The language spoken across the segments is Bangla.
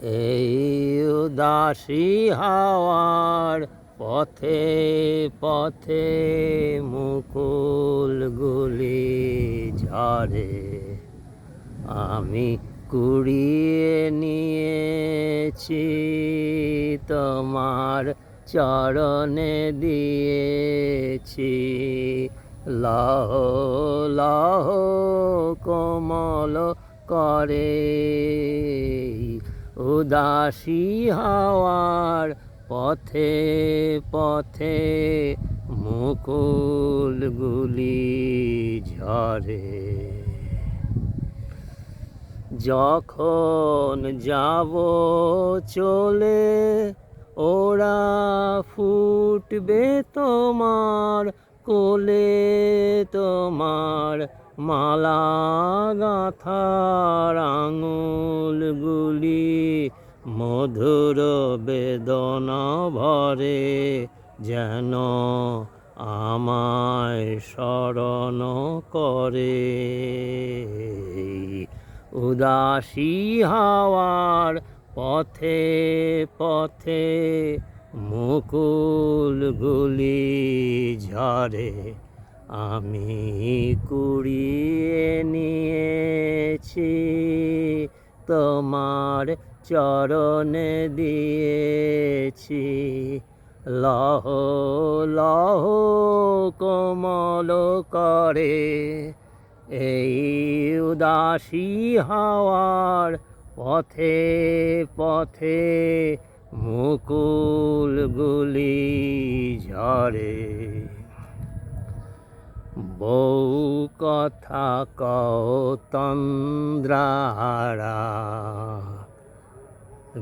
এই উদাসী হাওয়ার পথে পথে মুকুলগুলি ঝরে, আমি কুড়িয়ে নিয়েছি তোমার চরণে দিয়েছি। লহ লহ কোমল করে উদাসী হাওয়ার পথে পথে মুকুলগুলি ঝরে। যখন যাব চলে ওরা ফুটবে তোমার কোলে, তোমার মালা গাঁথার আঙুলগুলি মধুর বেদনা ভরে, যেন আমায় স্মরণ করে। উদাসী হাওয়ার পথে পথে মুকুলগুলি ঝরে, আমি কুড়িয়ে নিয়েছি তোমার চরণে দিয়েছি। লহ লহ কোমল করে এই উদাসী হাওয়ার পথে পথে মুকুলগুলি ঝরে। বউ কথা কও তন্দ্রাহারা,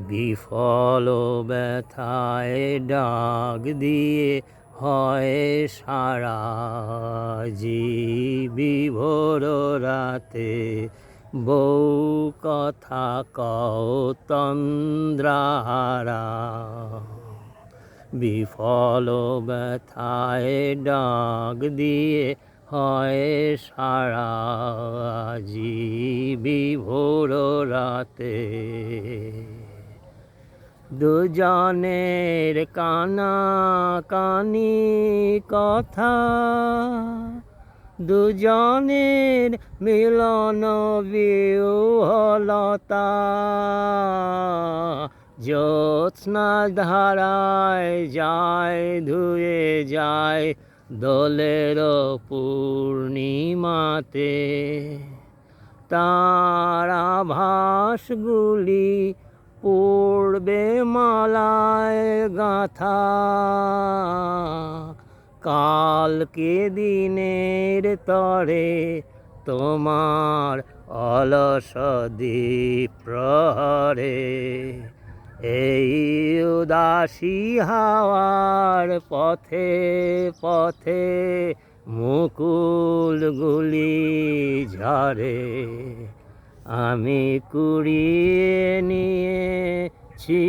বিফল ব্যথায় ডাক দিয়ে হয় সারা। বিভোর রাতে বউ কথা কও তন্দ্রাহারা, বিফল ব্যথায় ডাক দিয়ে হয় সারা। বিভোর রাতে দুজনের কানা কানি কথা, দুজনের মিলন বিহ্বলতা। জ্যোৎস্না ধারায় যায় ধুয়ে যায় দোলের পূর্ণিমাতে, তার আভাসগুলি পড়বে মালায় গাঁথা। কালকে দিনের তরে তোমার অলস দ্বীপ প্রহরে, এই উদাসী হাওয়ার পথে পথে মুকুলগুলি ঝরে, আমি কুড়িয়ে নিয়েছি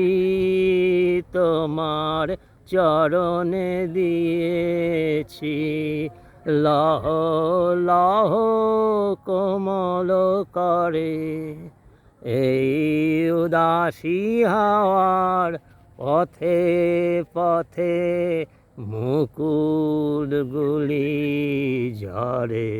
তোমার চরণে দিয়েছি। লহ লহ কোমল করে এই উদাসী হাওয়ার পথে পথে মুকুলগুলি ঝরে।